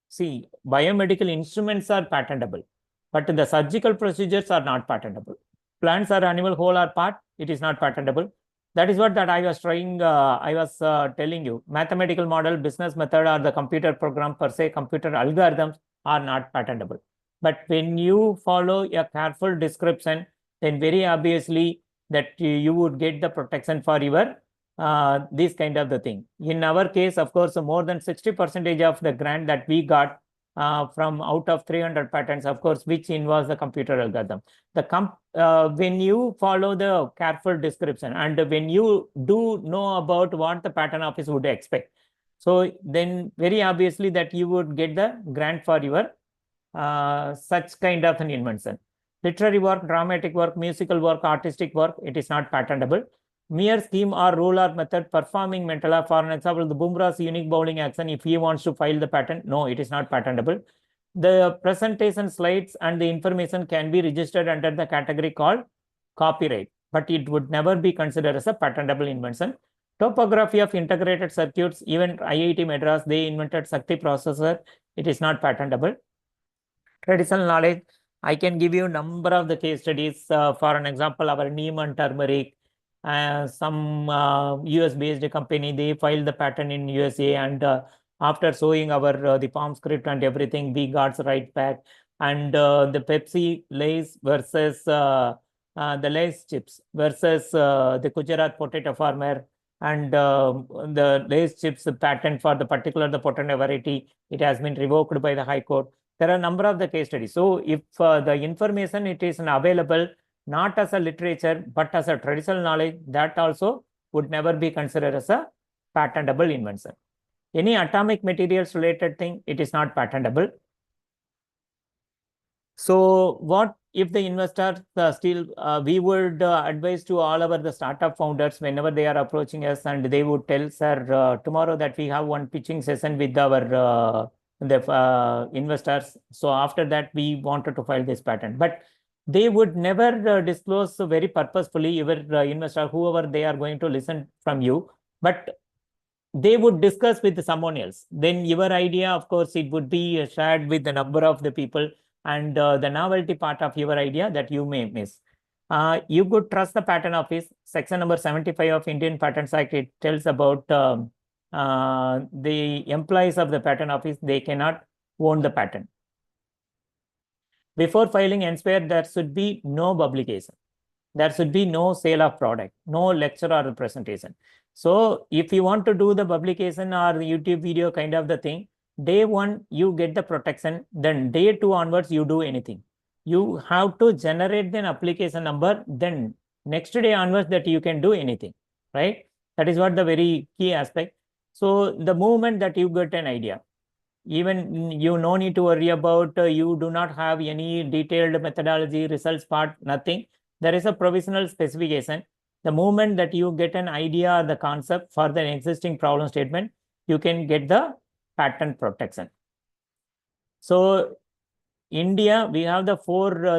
S4: see, biomedical instruments are patentable, but the surgical procedures are not patentable. Plants or animal whole or part, it is not patentable. That is what that I was trying, I was telling you. Mathematical model, business method, or the computer program per se, computer algorithms are not patentable. But when you follow a careful description, then very obviously that you would get the protection for your this kind of the thing. In our case, of course, more than 60% of the grant that we got from out of 300 patents, of course, which involves the computer algorithm. When you follow the careful description and when you do know about what the patent office would expect, so then very obviously that you would get the grant for your such kind of an invention. Literary work, dramatic work, musical work, artistic work, it is not patentable. Mere scheme or rule or method performing mental, for an example, the Bumrah's unique bowling action, if he wants to file the patent, no, it is not patentable. The presentation slides and the information can be registered under the category called copyright, but it would never be considered as a patentable invention. Topography of integrated circuits, even IIT Madras, they invented Sakti processor, it is not patentable. Traditional knowledge, I can give you a number of the case studies. For an example, our Neiman turmeric, some US based company, they filed the patent in USA, and after showing our the palm script and everything, we got the right back. And the Pepsi Lay's versus the Lay's chips versus the Gujarat potato farmer, and the Lay's chips patent for the particular the potato variety, it has been revoked by the High Court. There are a number of the case studies. So if the information it is available not as a literature but as a traditional knowledge, that also would never be considered as a patentable invention. Any atomic materials related thing, it is not patentable. So what if the investors still, we would advise to all our the startup founders whenever they are approaching us, and they would tell, sir, tomorrow that we have one pitching session with our investors. So after that, we wanted to file this patent, but they would never disclose very purposefully your investor, whoever they are going to listen from you, but they would discuss with someone else. Then your idea, of course, it would be shared with the number of the people, and the novelty part of your idea that you may miss. You could trust the Patent Office. Section number 75 of Indian Patents Act, it tells about the employees of the Patent Office, they cannot own the patent. Before filing NSPARE, there should be no publication. There should be no sale of product, no lecture or presentation. So if you want to do the publication or the YouTube video kind of the thing, day one, you get the protection. Then day two onwards, you do anything. You have to generate an application number. Then next day onwards that you can do anything, right? That is what the very key aspect. So the moment that you get an idea, even you no need to worry about, you do not have any detailed methodology, results part, nothing. There is a provisional specification. The moment that you get an idea or the concept for the existing problem statement, you can get the patent protection. So India, we have the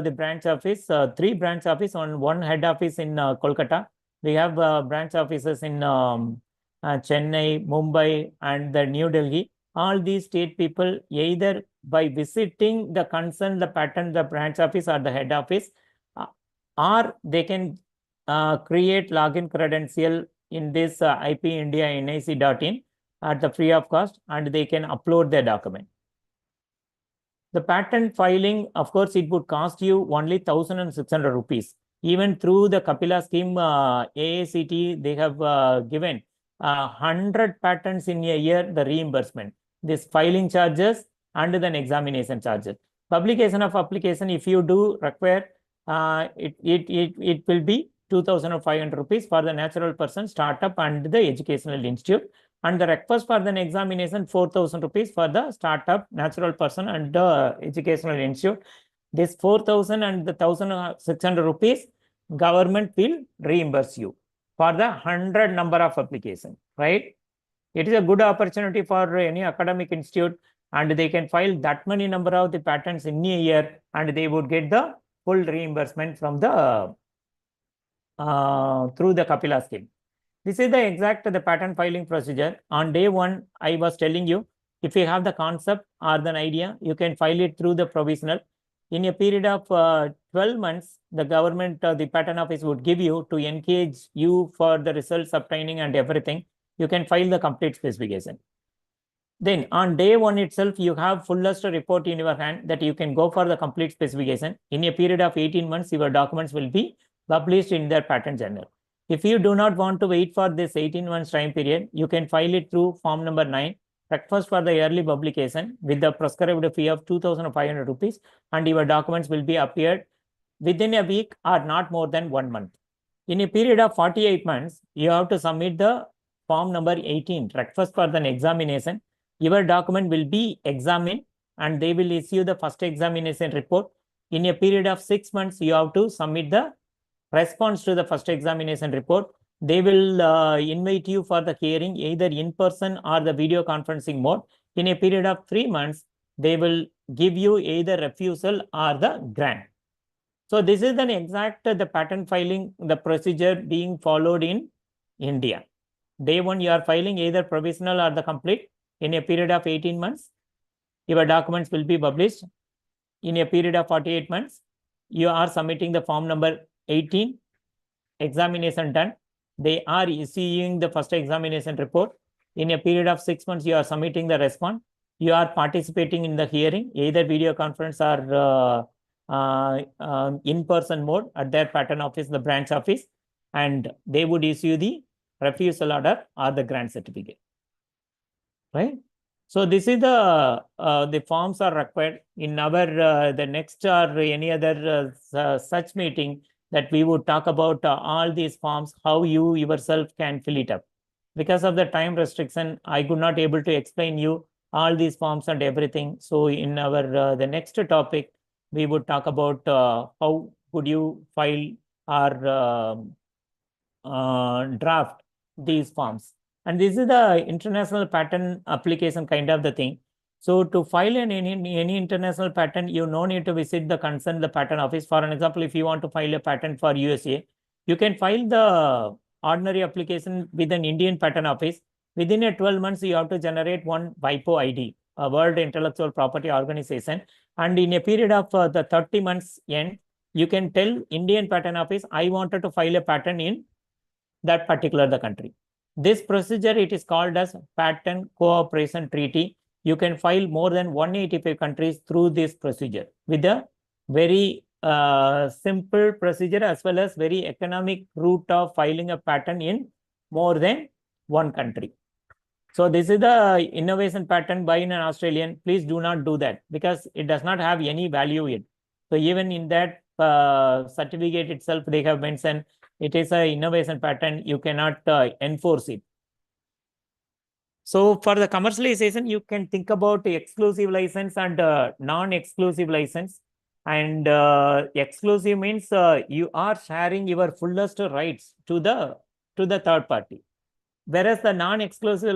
S4: the branch office, 3 branch office, on 1 head office in Kolkata. We have branch offices in Chennai, Mumbai, and the New Delhi. All these state people, either by visiting the concern, the patent, the branch office or the head office, or they can create login credential in this ipindia.nic.in at the free of cost, and they can upload their document. The patent filing, of course, it would cost you only 1,600 rupees. Even through the Kapila scheme, AACT, they have given 100 patents in a year, the reimbursement. This filing charges and then examination charges. Publication of application, if you do require, it will be 2,500 rupees for the natural person, startup and the educational institute. And the request for the examination, 4,000 rupees for the startup, natural person and the educational institute. This 4,000 and the 1,600 rupees, government will reimburse you for the 100 number of applications, right? It is a good opportunity for any academic institute, and they can file that many number of the patents in a year, and they would get the full reimbursement from the through the Kapila scheme. This is the exact the patent filing procedure. On day one, I was telling you, if you have the concept or the idea, you can file it through the provisional. In a period of 12 months, the government, the patent office would give you to engage you for the results obtaining and everything. You can file the complete specification. Then on day one itself, you have fullest report in your hand that you can go for the complete specification. In a period of 18 months, your documents will be published in their patent journal. If you do not want to wait for this 18 months time period, you can file it through form number 9, request for the early publication with the prescribed fee of 2,500 rupees, and your documents will be appeared within a week or not more than 1 month. In a period of 48 months, you have to submit the form number 18, request for the examination. Your document will be examined and they will issue the first examination report. In a period of 6 months, you have to submit the response to the first examination report. They will invite you for the hearing either in person or the video conferencing mode. In a period of 3 months, they will give you either refusal or the grant. So this is the exact the patent filing, the procedure being followed in India. Day one, you are filing either provisional or the complete. In a period of 18 months, your documents will be published. In a period of 48 months, you are submitting the form number 18, examination done. They are issuing the first examination report. In a period of 6 months, you are submitting the response. You are participating in the hearing, either video conference or in-person mode at their patent office, the branch office, and they would issue the refusal order or the grant certificate, right? So this is the forms are required in our the next or any other such meeting that we would talk about all these forms, how you yourself can fill it up. because of the time restriction, I could not able to explain you all these forms and everything. So in our the next topic, we would talk about how could you file or draft these forms. And this is the international patent application kind of the thing. So to file any international patent, you no need to visit the concerned the patent office. For an example, if you want to file a patent for USA, you can file the ordinary application with an Indian patent office. Within a 12 months, you have to generate one WIPO ID, a World Intellectual Property Organization. And in a period of the 30 months end, you can tell Indian patent office, I wanted to file a patent in that particular the country. This procedure, it is called as patent cooperation treaty. You can file more than 185 countries through this procedure with a very simple procedure as well as very economic route of filing a patent in more than one country. So this is the innovation patent by an Australian. Please do not do that because it does not have any value yet. So even in that certificate itself, they have mentioned it is an innovation patent. You cannot enforce it. So for the commercialization, you can think about exclusive license and non-exclusive license. And exclusive means you are sharing your fullest rights to the third party. Whereas the non-exclusive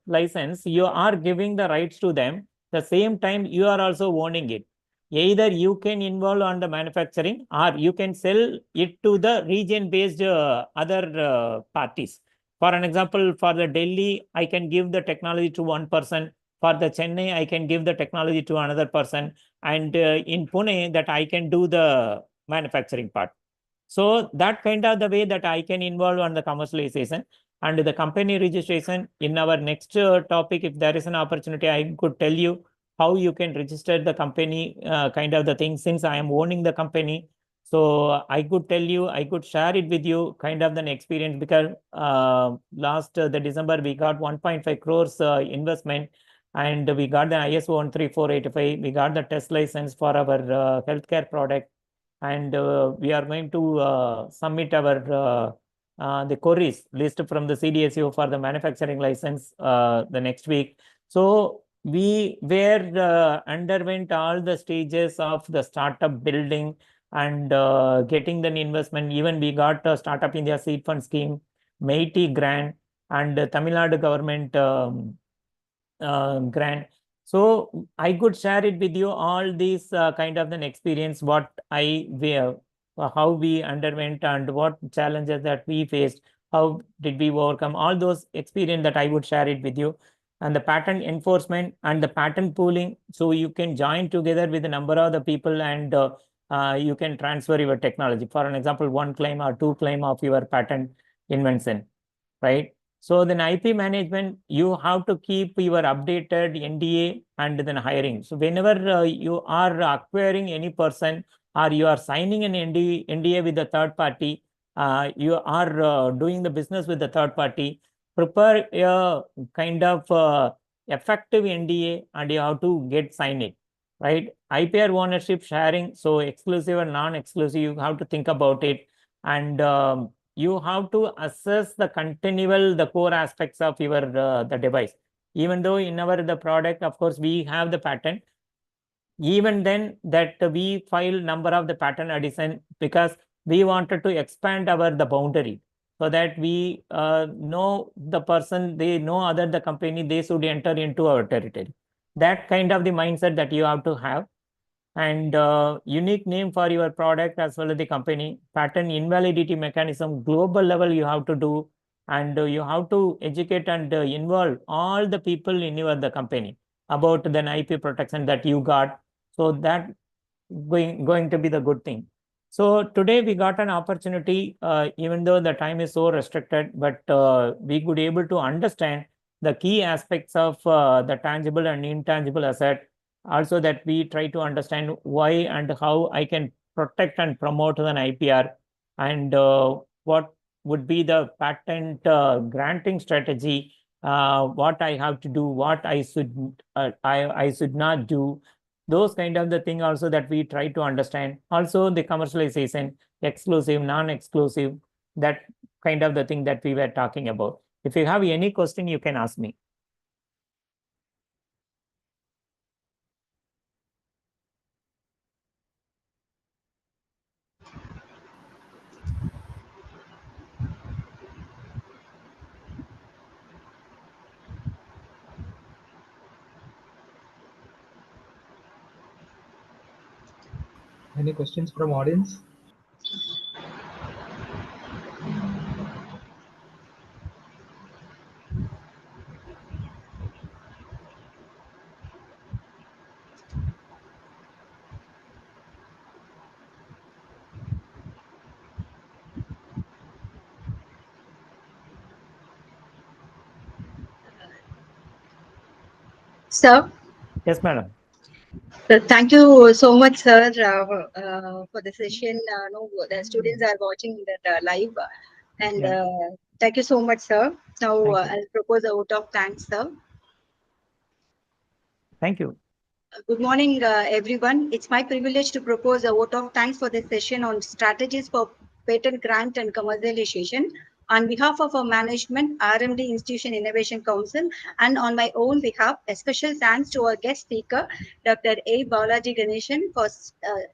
S4: license, you are giving the rights to them. The same time, you are also owning it. Either you can involve on the manufacturing or you can sell it to the region-based other parties. For an example, for the Delhi, I can give the technology to one person. For the Chennai, I can give the technology to another person. And in Pune, that I can do the manufacturing part. So that kind of the way that I can involve on the commercialization. And the company registration, in our next topic, if there is an opportunity, I could tell you how you can register the company kind of the thing, since I am owning the company. So I could tell you, I could share it with you kind of an experience, because last the December, we got 1.5 crores investment, and we got the ISO 13485. We got the test license for our healthcare product. And we are going to submit our the queries list from the CDSU for the manufacturing license the next week. So we were underwent all the stages of the startup building and getting the investment. Even we got a Startup India Seed Fund Scheme, MeitY grant, and Tamil Nadu government grant. So I could share it with you all these kind of an experience, what how we underwent and what challenges that we faced, how did we overcome all those experience that I would share it with you. And the patent enforcement and the patent pooling, so you can join together with a number of the people and you can transfer your technology. For an example, one claim or two claim of your patent invention, right? So then IP management, you have to keep your updated NDA and then hiring. So whenever you are acquiring any person or you are signing an NDA with a third party, you are doing the business with the third party, prepare a kind of effective NDA and you have to get signed it, right? IPR ownership sharing, so exclusive and non-exclusive, you have to think about it. And you have to assess the continual, the core aspects of your the device. Even though in our the product, of course, we have the patent, even then that we file number of the patent addition because we wanted to expand our the boundary, so that we know the person, they know other the company, they should enter into our territory. That kind of the mindset that you have to have. And unique name for your product as well as the company, patent invalidity mechanism, global level you have to do, and you have to educate and involve all the people in your the company about the IP protection that you got. So that going to be the good thing. So today we got an opportunity, even though the time is so restricted, but we could able to understand the key aspects of the tangible and intangible asset. Also that we try to understand why and how I can protect and promote an IPR, and what would be the patent granting strategy, what I have to do, what I should not do. Those kind of the thing also that we try to understand. Also the commercialization, exclusive, non-exclusive, that kind of the thing that we were talking about. If you have any question, you can ask me.
S1: Any questions from audience?
S6: Sir,
S4: Yes, madam.
S6: thank you so much, sir, for the session. No, the students are watching that live, and
S4: Yeah.
S6: thank you so much, sir. Now,
S4: Thank you.
S6: I'll propose a vote of thanks, sir.
S4: Thank you.
S6: Good morning, everyone. It's my privilege to propose a vote of thanks for this session on strategies for patent grant and commercialization. On behalf of our management, R.M.D. Institution Innovation Council, and on my own behalf, a special thanks to our guest speaker, Dr. A. Balaji Ganeshan, for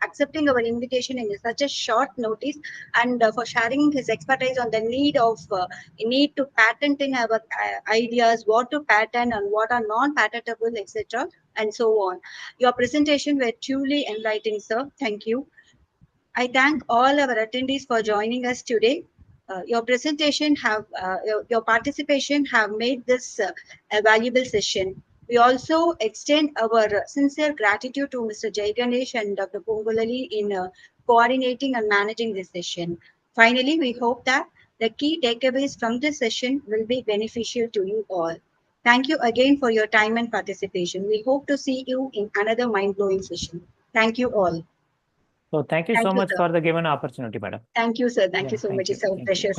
S6: accepting our invitation in such a short notice and for sharing his expertise on the need to patenting our ideas, what to patent and what are non-patentable, etc., and so on. Your presentation were truly enlightening, sir. Thank you. I thank all our attendees for joining us today. Your participation have made this a valuable session. We also extend our sincere gratitude to Mr. Jai Ganesh and Dr. Pongulali in coordinating and managing this session. Finally, we hope that the key takeaways from this session will be beneficial to you all. Thank you again for your time and participation. We hope to see you in another mind-blowing session. Thank you all.
S4: So thank you
S6: Thank
S4: so
S6: you,
S4: much
S6: sir.
S4: for the given opportunity, madam.
S6: Thank you, sir. Thank
S4: Yeah,
S6: you so
S4: thank
S6: much.
S4: you.
S6: It's our
S4: Thank you.
S6: pleasure.